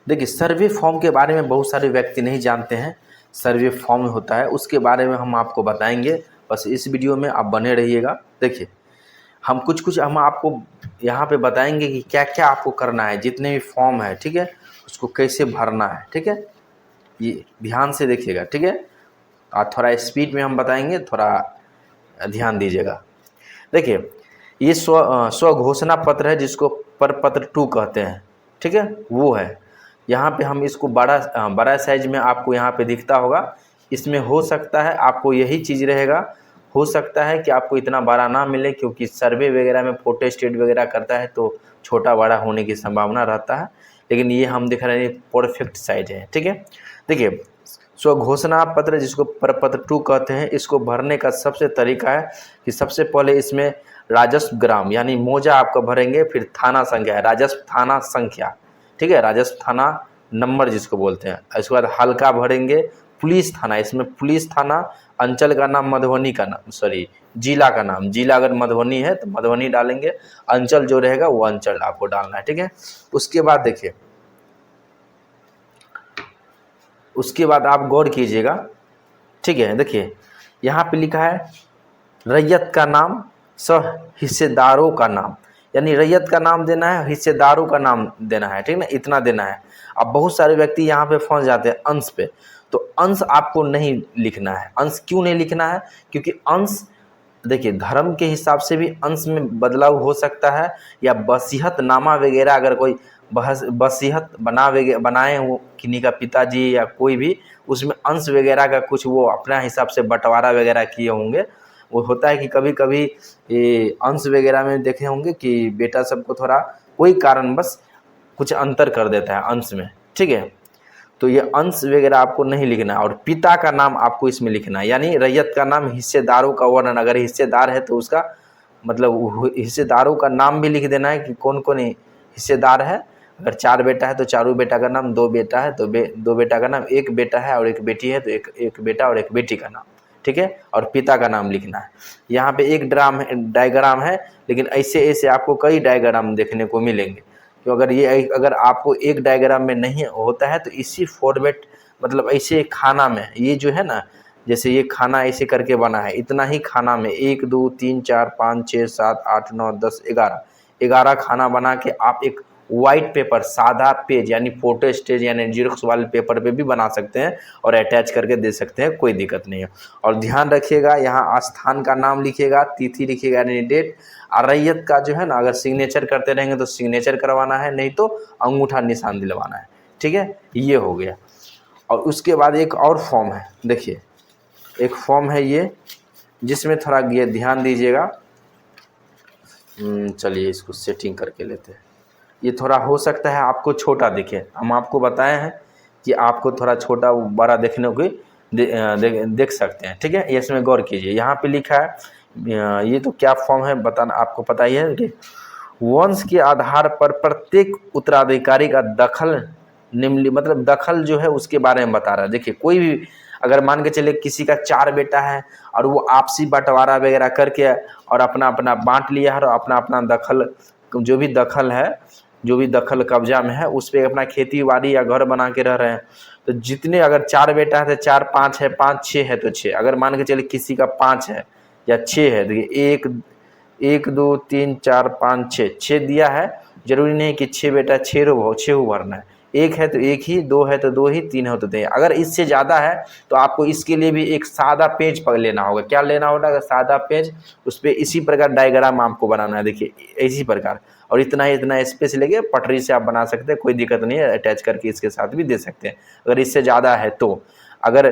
देखिए सर्वे फॉर्म के बारे में बहुत सारे व्यक्ति नहीं जानते हैं। सर्वे फॉर्म होता है उसके बारे में हम आपको बताएंगे, बस इस वीडियो में आप बने रहिएगा। देखिए हम कुछ हम आपको यहाँ पे बताएंगे कि क्या क्या आपको करना है, जितने भी फॉर्म है, ठीक है, उसको कैसे भरना है, ठीक है। ये ध्यान से देखिएगा, ठीक है। और थोड़ा स्पीड में हम बताएंगे, थोड़ा ध्यान दीजिएगा। देखिए ये स्व घोषणा पत्र है जिसको प्रपत्र 2 कहते हैं, ठीक है, वो है। यहाँ पे हम इसको बड़ा साइज में आपको यहाँ पे दिखता होगा। इसमें हो सकता है आपको यही चीज़ रहेगा, हो सकता है कि आपको इतना बड़ा ना मिले, क्योंकि सर्वे वगैरह में फोटो स्टेट वगैरह करता है तो छोटा बड़ा होने की संभावना रहता है, लेकिन ये हम दिख रहे हैं परफेक्ट साइज है, ठीक है। देखिए स्व घोषणा पत्र जिसको प्रपत्र 2 कहते हैं, इसको भरने का सबसे तरीका है कि सबसे पहले इसमें राजस्व ग्राम यानी मौजा आपको भरेंगे, फिर थाना संख्या है, राजस्व थाना संख्या, ठीक है, राजस्व थाना नंबर जिसको बोलते हैं। इसके बाद हल्का भरेंगे पुलिस थाना, इसमें पुलिस थाना, अंचल का नाम मधुबनी का नाम, सॉरी जिला का नाम, जिला अगर मधुबनी है तो मधुबनी डालेंगे, अंचल जो रहेगा वो अंचल आपको डालना है, ठीक है। उसके बाद देखिए, उसके बाद आप गौर कीजिएगा, ठीक है। देखिए यहाँ पे लिखा है रैयत का नाम, सह हिस्सेदारों का नाम, यानी रैयत का नाम देना है, हिस्सेदारों का नाम देना है, ठीक है ना, इतना देना है। अब बहुत सारे व्यक्ति यहाँ पे फंस जाते हैं अंश पे, तो अंश आपको नहीं लिखना है। अंश क्यों नहीं लिखना है? क्योंकि अंश देखिए धर्म के हिसाब से भी अंश में बदलाव हो सकता है, या वसीयत नामा वगैरह अगर कोई वसीयत बनाए हो किन्हीं का पिताजी या कोई भी, उसमें अंश वगैरह का कुछ वो अपना हिसाब से बंटवारा वगैरह किए होंगे। वो होता है कि कभी कभी ये अंश वगैरह में देखे होंगे कि बेटा सबको थोड़ा कोई कारणवश कुछ अंतर कर देता है अंश में, ठीक है। तो ये अंश वगैरह आपको नहीं लिखना है, और पिता का नाम आपको इसमें लिखना है, यानी रैयत का नाम, हिस्सेदारों का वर्णन, अगर हिस्सेदार है तो उसका मतलब हिस्सेदारों का नाम भी लिख देना है कि कौन कौन हिस्सेदार है। अगर 4 बेटा है तो चारों बेटा का नाम, 2 बेटा है तो 2 बेटा का नाम, 1 बेटा है और 1 बेटी है तो एक बेटा और 1 बेटी का नाम, ठीक है, और पिता का नाम लिखना है। यहाँ पे एक डायग्राम है, लेकिन ऐसे ऐसे आपको कई डायग्राम देखने को मिलेंगे। तो अगर आपको एक डायग्राम में नहीं होता है तो इसी फॉर्मेट, मतलब ऐसे खाना में, ये जो है ना, जैसे ये खाना ऐसे करके बना है, इतना ही खाना में 1 2 3 4 5 6 7 8 9 10 11 खाना बना के आप एक वाइट पेपर, सादा पेज यानी फोटो स्टेज यानी जीरोक्स वाले पेपर पे भी बना सकते हैं और अटैच करके दे सकते हैं, कोई दिक्कत नहीं है। और ध्यान रखिएगा यहाँ स्थान का नाम लिखिएगा, तिथि लिखिएगा यानी डेट, और रैयत का जो है ना, अगर सिग्नेचर करते रहेंगे तो सिग्नेचर करवाना है, नहीं तो अंगूठा निशान दिलवाना है, ठीक है। ये हो गया। और उसके बाद एक और फॉर्म है, देखिए एक फॉर्म है ये, जिसमें थोड़ा ये ध्यान दीजिएगा। चलिए इसको सेटिंग करके लेते हैं। ये थोड़ा हो सकता है आपको छोटा दिखे, हम आपको बताए हैं कि आपको थोड़ा छोटा बड़ा देखने को देख सकते हैं, ठीक है। इसमें गौर कीजिए, यहाँ पे लिखा है, ये तो क्या फॉर्म है बताना, आपको पता ही है कि वंश के आधार पर प्रत्येक उत्तराधिकारी का दखल मतलब दखल जो है उसके बारे में बता रहा है। देखिए कोई भी अगर मान के चले किसी का 4 बेटा है और वो आपसी बंटवारा वगैरह करके और अपना अपना बांट लिया है, और अपना अपना दखल जो भी दखल है, जो भी दखल कब्जा में है, उस पर अपना खेती बाड़ी या घर बना के रह रहे हैं, तो जितने अगर 4 बेटा है तो 4 5 है, 5 6 है तो 6, अगर मान के चले किसी का 5 है या 6 है, देखिए 1 2 3 4 5 6 दिया है, जरूरी नहीं कि 6 बेटा 6 भरना है, 1 है तो 1 ही, 2 है तो 2 ही, 3 है तो 3। अगर इससे ज़्यादा है तो आपको इसके लिए भी एक सादा पेज पर लेना होगा। क्या लेना होगा? अगर सादा पेज, उस पर इसी प्रकार डायग्राम आपको बनाना है, देखिए इसी प्रकार, और इतना स्पेस लेके पटरी से आप बना सकते हैं, कोई दिक्कत नहीं है, अटैच करके इसके साथ भी दे सकते हैं। अगर इससे ज़्यादा है तो, अगर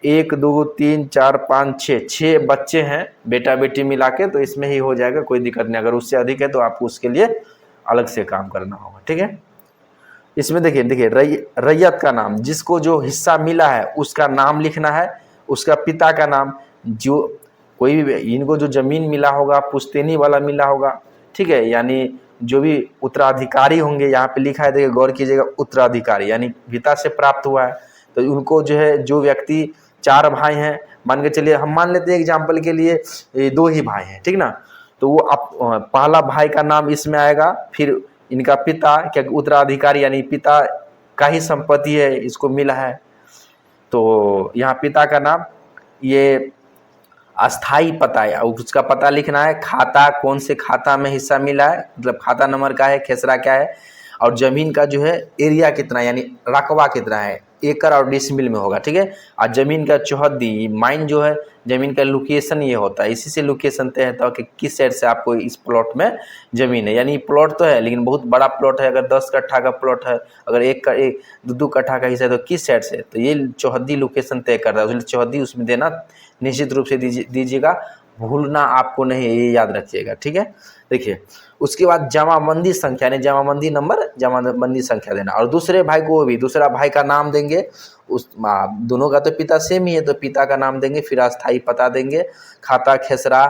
1 2 3 4 5 6 बच्चे हैं बेटा बेटी मिला के, तो इसमें ही हो जाएगा, कोई दिक्कत नहीं। अगर उससे अधिक है तो आपको उसके लिए अलग से काम करना होगा, ठीक है। इसमें देखिए रैयत का नाम, जिसको जो हिस्सा मिला है उसका नाम लिखना है, उसका पिता का नाम, जो कोई भी इनको जो ज़मीन मिला होगा पुश्तैनी वाला मिला होगा, ठीक है, यानी जो भी उत्तराधिकारी होंगे, यहाँ पे लिखा है, देखिए गौर कीजिएगा, उत्तराधिकारी यानी पिता से प्राप्त हुआ है, तो उनको जो है, जो व्यक्ति 4 भाई हैं, मान के चलिए हम मान लेते हैं एग्जाम्पल के लिए 2 ही भाई हैं, ठीक ना, तो वो पहला भाई का नाम इसमें आएगा, फिर इनका पिता क्या उत्तराधिकारी यानी पिता का ही संपत्ति है, इसको मिला है। तो यहाँ पिता का नाम, ये अस्थाई पता है, उसका पता लिखना है, खाता कौन से खाता में हिस्सा मिला है, मतलब खाता नंबर का है, खेसरा क्या है, और ज़मीन का जो है एरिया कितना है, यानी रकबा कितना है, एकड़ और डिसमिल में होगा, ठीक है। और ज़मीन का चौहद्दी, माइन जो है ज़मीन का लोकेशन ये होता है, इसी से लोकेशन तय होता है कि किस साइड से आपको इस प्लॉट में ज़मीन है। यानी प्लॉट तो है लेकिन बहुत बड़ा प्लॉट है, अगर 10 कट्ठा का प्लॉट है, अगर एक 2 कट्ठा का हिस्सा है तो किस साइड से, तो ये चौहद्दी लोकेशन तय कर रहा है, इसलिए चौहद्दी उसमें देना निश्चित रूप से दीजिएगा, भूलना आपको नहीं, ये याद रखिएगा, ठीक है। देखिए उसके बाद जमाबंदी संख्या, यानी जमाबंदी नंबर, जमाबंदी संख्या देना, और दूसरे भाई को भी दूसरा भाई का नाम देंगे, उस दोनों का तो पिता सेम ही है तो पिता का नाम देंगे, फिर अस्थाई पता देंगे, खाता खेसरा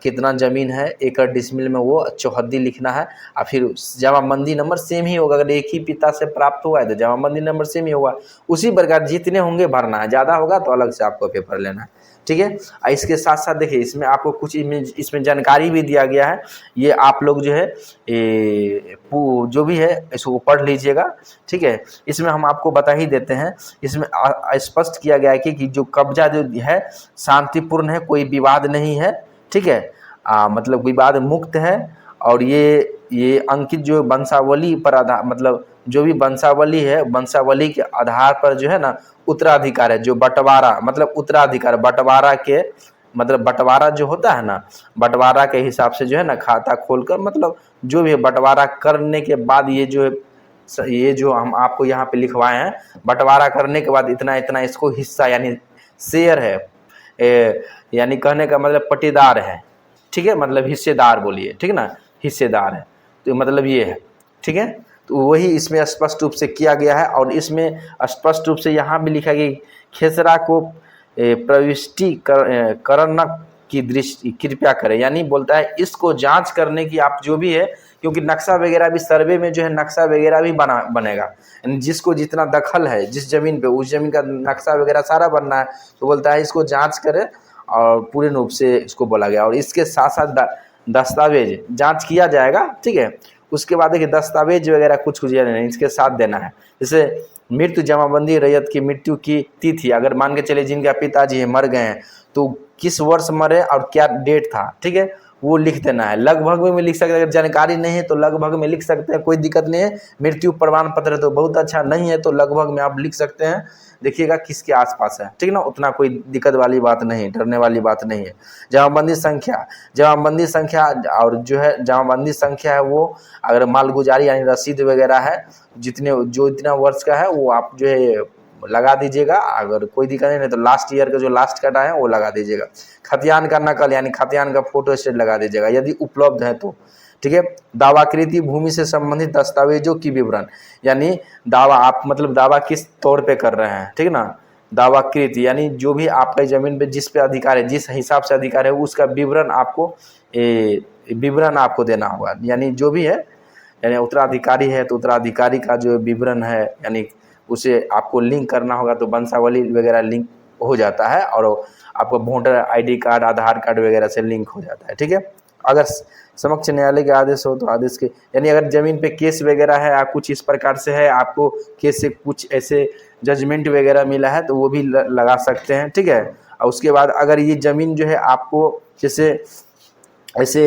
कितना ज़मीन है, एकड़ डिसमिल में वो चौहद्दी लिखना है, और फिर जमाबंदी नंबर सेम ही होगा, अगर एक ही पिता से प्राप्त हुआ है तो जमाबंदी नंबर सेम ही होगा। उसी प्रकार जितने होंगे भरना है, ज़्यादा होगा तो अलग से आपको पेपर लेना है, ठीक है। इसके साथ साथ देखिए इसमें आपको कुछ इसमें जानकारी भी दिया गया है, ये आप लोग जो है जो भी है इसको पढ़ लीजिएगा, ठीक है। इसमें हम आपको बता ही देते हैं, इसमें स्पष्ट किया गया है कि जो कब्जा जो है शांतिपूर्ण है, कोई विवाद नहीं है, ठीक है, मतलब विवाद मुक्त है, और ये अंकित जो वंशावली पर आधार, मतलब जो भी वंशावली है, वंशावली के आधार पर जो है ना उत्तराधिकार है, जो बंटवारा, मतलब उत्तराधिकार बंटवारा के, मतलब बंटवारा जो होता है ना, बंटवारा के हिसाब से जो है ना खाता खोलकर, मतलब जो भी बंटवारा करने के बाद ये जो हम आपको यहाँ पे लिखवाए हैं, बंटवारा करने के बाद इतना इतना इसको हिस्सा यानी शेयर है, यानी कहने का मतलब पट्टेदार है, ठीक है, मतलब हिस्सेदार बोलिए, ठीक है ना, हिस्सेदार है, तो मतलब ये है, ठीक है। तो वही इसमें स्पष्ट रूप से किया गया है, और इसमें स्पष्ट रूप से यहाँ भी लिखा गया खेसरा को प्रविष्टिकरण की दृष्टि कृपया करें, यानी बोलता है इसको जांच करने की आप जो भी है, क्योंकि नक्शा वगैरह भी सर्वे में जो है नक्शा वगैरह भी बनेगा, जिसको जितना दखल है जिस ज़मीन पे उस ज़मीन का नक्शा वगैरह सारा बनना है, तो बोलता है इसको जांच करें, और पूरे रूप से इसको बोला गया, और इसके साथ साथ दस्तावेज जांच किया जाएगा, ठीक है। उसके बाद देखिए दस्तावेज वगैरह कुछ नहीं, इसके साथ देना है, जैसे मृत्यु जमाबंदी रैयत की मृत्यु की तिथि, अगर मान के चले जिनका पिताजी मर गए हैं तो किस वर्ष मरे और क्या डेट था, ठीक है, वो लिख देना है। लगभग में लिख सकते हैं, अगर जानकारी नहीं है तो लगभग में लिख सकते हैं, कोई दिक्कत नहीं है। मृत्यु प्रमाण पत्र तो बहुत अच्छा, नहीं है तो लगभग में आप लिख सकते हैं, देखिएगा किसके आसपास है, ठीक ना, उतना कोई दिक्कत वाली बात नहीं, डरने वाली बात नहीं है। जमाबंदी संख्या और जो है जमाबंदी संख्या है वो अगर मालगुजारी यानी रसीद वगैरह है जितना वर्ष का है वो आप जो है लगा दीजिएगा, अगर कोई दिक्कत नहीं तो लास्ट ईयर का जो लास्ट कटा है वो लगा दीजिएगा। खतियान का नकल यानी खतियान का फोटो स्टेट लगा दीजिएगा यदि उपलब्ध है तो, ठीक है। दावाकृति भूमि से संबंधित दस्तावेजों की विवरण, यानी दावा आप मतलब दावा किस तौर पे कर रहे हैं, ठीक है ना, दावाकृति यानी जो भी आपका ज़मीन पे जिस पे अधिकार है, जिस हिसाब से अधिकार है उसका विवरण आपको देना होगा, यानी जो भी है, यानी उत्तराधिकारी है तो उत्तराधिकारी का जो विवरण है यानी उसे आपको लिंक करना होगा, तो वंशावली वगैरह लिंक हो जाता है, और आपको वोटर आईडी कार्ड आधार कार्ड वगैरह से लिंक हो जाता है, ठीक है। अगर समक्ष न्यायालय के आदेश हो तो आदेश के, यानी अगर ज़मीन पे केस वगैरह है, आप कुछ इस प्रकार से है, आपको केस से कुछ ऐसे जजमेंट वगैरह मिला है तो वो भी लगा सकते हैं, ठीक है। और उसके बाद अगर ये ज़मीन जो है आपको जैसे ऐसे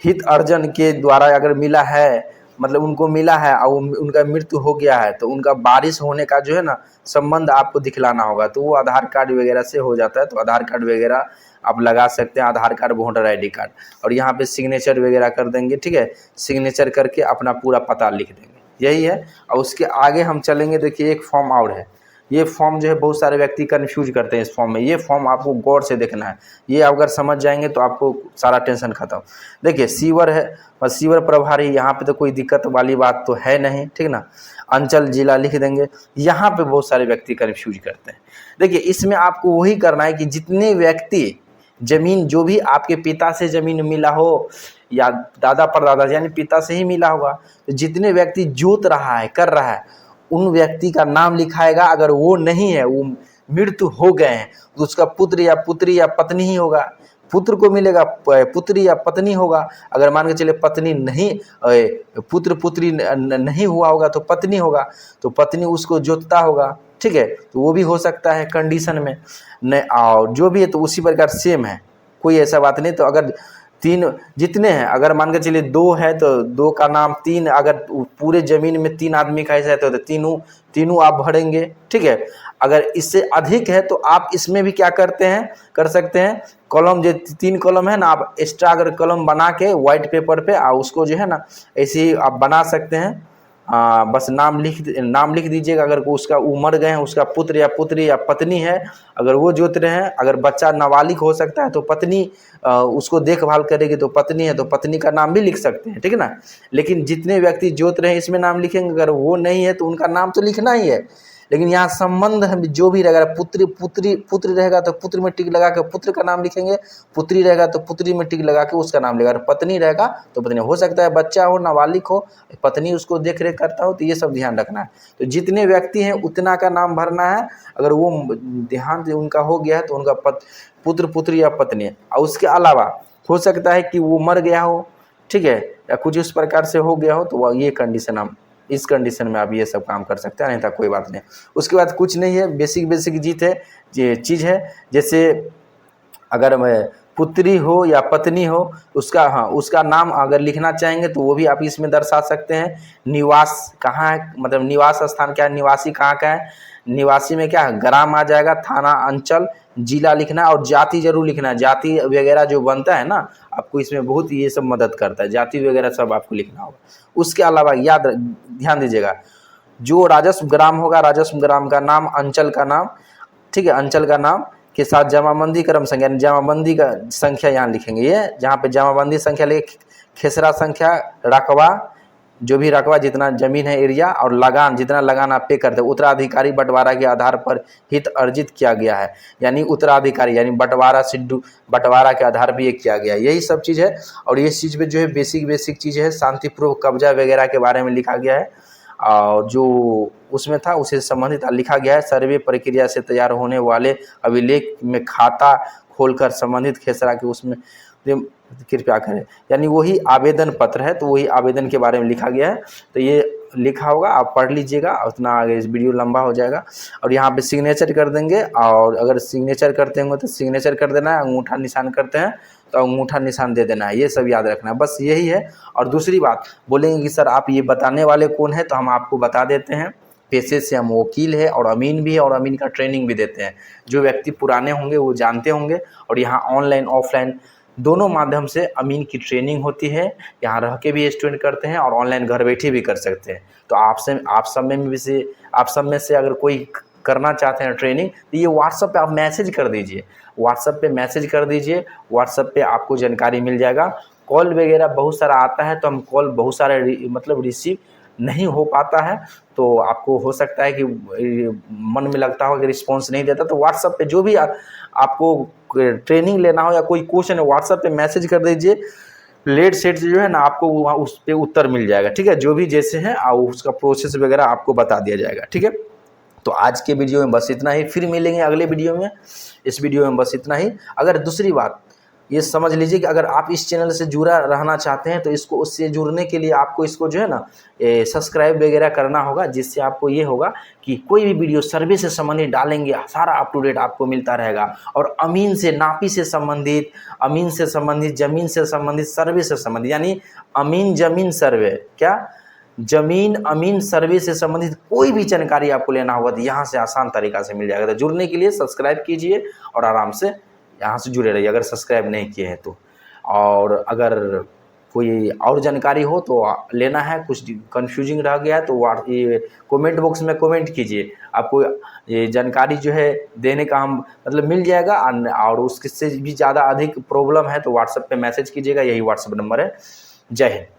हित अर्जन के द्वारा अगर मिला है, मतलब उनको मिला है और उनका मृत्यु हो गया है, तो उनका बारिश होने का जो है ना संबंध आपको दिखलाना होगा, तो वो आधार कार्ड वगैरह से हो जाता है, तो आधार कार्ड वगैरह आप लगा सकते हैं, आधार कार्ड वोटर आईडी कार्ड, और यहाँ पे सिग्नेचर वगैरह कर देंगे, ठीक है, सिग्नेचर करके अपना पूरा पता लिख देंगे, यही है। और उसके आगे हम चलेंगे, देखिए एक फॉर्म और है, ये फॉर्म जो है बहुत सारे व्यक्ति कन्फ्यूज करते हैं इस फॉर्म में, ये फॉर्म आपको गौर से देखना है, ये अगर समझ जाएंगे तो आपको सारा टेंशन खत्म। देखिए सीवर है, बस सीवर प्रभारी, यहाँ पे तो कोई दिक्कत वाली बात तो है नहीं, ठीक ना। अंचल जिला लिख देंगे, यहाँ पे बहुत सारे व्यक्ति कन्फ्यूज करते हैं। देखिए इसमें आपको वही करना है कि जितने व्यक्ति जमीन जो भी आपके पिता से जमीन मिला हो या दादा परदादा यानी पिता से ही मिला होगा, तो जितने व्यक्ति जोत रहा है कर रहा है उन व्यक्ति का नाम लिखाएगा। अगर वो नहीं है, वो मृत्यु हो गए हैं, तो उसका पुत्र या पुत्री या पत्नी ही होगा, पुत्र को मिलेगा पुत्री या पत्नी होगा। अगर मान के चले पत्नी नहीं, पुत्र पुत्री नहीं हुआ होगा तो पत्नी होगा, तो पत्नी उसको जोतता होगा, ठीक है, तो वो भी हो सकता है कंडीशन में न। और जो भी है तो उसी प्रकार सेम है, कोई ऐसा बात नहीं। तो अगर तीन जितने हैं, अगर मान के चलिए 2 है तो 2 का नाम 3, अगर पूरे ज़मीन में 3 आदमी का हिस्सा है तो तीनों आप भरेंगे, ठीक है। अगर इससे अधिक है तो आप इसमें भी क्या कर सकते हैं, कॉलम जो 3 कॉलम है ना, आप एक्स्ट्रा अगर कॉलम बना के वाइट पेपर पे उसको जो है ना ऐसे ही आप बना सकते हैं। बस नाम लिख दीजिएगा। अगर उसका मर गए हैं, उसका पुत्र या पुत्री या पत्नी है, अगर वो जोत रहे हैं, अगर बच्चा नाबालिग हो सकता है तो पत्नी उसको देखभाल करेगी, तो पत्नी है तो पत्नी का नाम भी लिख सकते हैं, ठीक है ना। लेकिन जितने व्यक्ति जोत रहे हैं इसमें नाम लिखेंगे, अगर वो नहीं है तो उनका नाम तो लिखना ही है। लेकिन यहाँ संबंध जो भी रहेगा, पुत्र रहेगा तो पुत्र में टिक लगा के पुत्र का नाम लिखेंगे, पुत्री रहेगा तो पुत्री में टिक लगा के उसका नाम लिखेगा। अगर पत्नी रहेगा तो पत्नी, हो सकता है बच्चा हो, नाबालिग हो, पत्नी उसको देख रेख करता हो, तो ये सब ध्यान रखना है। तो जितने व्यक्ति हैं उतना का नाम भरना है। अगर वो ध्यान से उनका हो गया है तो उनका पुत्र पुत्री या पत्नी है। और उसके अलावा हो सकता है कि वो मर गया हो, ठीक है, या कुछ उस प्रकार से हो गया हो, तो ये कंडीशन हम इस कंडीशन में आप ये सब काम कर सकते हैं, नहीं था कोई बात नहीं। उसके बाद कुछ नहीं है, बेसिक चीज़ है। जैसे अगर पुत्री हो या पत्नी हो, उसका नाम अगर लिखना चाहेंगे तो वो भी आप इसमें दर्शा सकते हैं। निवास कहाँ है, मतलब निवास स्थान क्या है, निवासी कहाँ का है, निवासी में क्या है, ग्राम आ जाएगा, थाना, अंचल, जिला लिखना है, और जाति जरूर लिखना है। जाति वगैरह जो बनता है ना, आपको इसमें बहुत ये सब मदद करता है, जाति वगैरह सब आपको लिखना होगा। उसके अलावा ध्यान दीजिएगा, जो राजस्व ग्राम होगा, राजस्व ग्राम का नाम, अंचल का नाम, ठीक है, अंचल का नाम के साथ जमाबंदी क्रम संख्या, जमाबंदी का संख्या यहाँ लिखेंगे। ये जहाँ पे जमाबंदी संख्या लिखे, खेसरा संख्या, रकबा, जो भी रकबा जितना जमीन है, एरिया, और लगान जितना लगान आप पे करते हैं, उत्तराधिकारी बंटवारा के आधार पर हित अर्जित किया गया है। यानी उत्तराधिकारी यानी बंटवारा के आधार पर ये किया गया है, यही सब चीज़ है। और ये चीज़ में जो है बेसिक चीज़ है, शांतिपूर्वक कब्जा वगैरह के बारे में लिखा गया है, और जो उसमें था उसे संबंधित लिखा गया है। सर्वे प्रक्रिया से तैयार होने वाले अभिलेख में खाता खोलकर संबंधित खेसरा के उसमें कृपया करें, यानी वही आवेदन पत्र है, तो वही आवेदन के बारे में लिखा गया है। तो ये लिखा होगा, आप पढ़ लीजिएगा, उतना आगे इस वीडियो लंबा हो जाएगा। और यहाँ पे सिग्नेचर कर देंगे, और अगर सिग्नेचर करते होंगे तो सिग्नेचर कर देना है, अंगूठा निशान करते हैं तो अंगूठा निशान दे देना है, ये सब याद रखना है, बस यही है। और दूसरी बात बोलेंगे कि सर आप ये बताने वाले कौन है, तो हम आपको बता देते हैं। पेशे से हम वकील है और अमीन भी है, और अमीन का ट्रेनिंग भी देते हैं। जो व्यक्ति पुराने होंगे वो जानते होंगे, और यहाँ ऑनलाइन ऑफलाइन दोनों माध्यम से अमीन की ट्रेनिंग होती है। यहाँ रह के भी स्टूडेंट करते हैं और ऑनलाइन घर बैठे भी कर सकते हैं। तो आप सब में से अगर कोई करना चाहते हैं ट्रेनिंग, तो ये व्हाट्सएप पे आप मैसेज कर दीजिए, व्हाट्सएप पे आपको जानकारी मिल जाएगा। कॉल वगैरह बहुत सारा आता है, तो हम कॉल बहुत सारे रिसीव नहीं हो पाता है, तो आपको हो सकता है कि मन में लगता हो कि रिस्पॉन्स नहीं देता, तो व्हाट्सएप पे जो भी आपको ट्रेनिंग लेना हो या कोई क्वेश्चन है, व्हाट्सएप पे मैसेज कर दीजिए। लेट सेट जो है ना, आपको वहाँ उस पर उत्तर मिल जाएगा, ठीक है, जो भी जैसे है उसका प्रोसेस वगैरह आपको बता दिया जाएगा, ठीक है। तो आज के वीडियो में बस इतना ही, फिर मिलेंगे अगले वीडियो में। इस वीडियो में बस इतना ही। अगर दूसरी बात ये समझ लीजिए कि अगर आप इस चैनल से जुड़ा रहना चाहते हैं, तो इसको उससे जुड़ने के लिए आपको इसको जो है ना सब्सक्राइब वगैरह करना होगा, जिससे आपको ये होगा कि कोई भी वीडियो सर्वे से संबंधित डालेंगे, सारा अप टू डेट आपको मिलता रहेगा। और अमीन से नापी से संबंधित, ज़मीन से संबंधित, सर्वे से संबंधित, यानी अमीन ज़मीन सर्वे, क्या ज़मीन अमीन सर्वे से संबंधित कोई भी जानकारी आपको लेना होगा तो यहाँ से आसान तरीक़ा से मिल जाएगा। तो जुड़ने के लिए सब्सक्राइब कीजिए और आराम से यहाँ से जुड़े रहिए, अगर सब्सक्राइब नहीं किए हैं तो। और अगर कोई और जानकारी हो तो लेना है, कुछ कन्फ्यूजिंग रह गया है तो ये कमेंट बॉक्स में कमेंट कीजिए, आपको ये जानकारी जो है देने का हम मतलब मिल जाएगा। और उससे भी ज़्यादा अधिक प्रॉब्लम है तो व्हाट्सएप पे मैसेज कीजिएगा, यही व्हाट्सएप नंबर है। जय हिंद।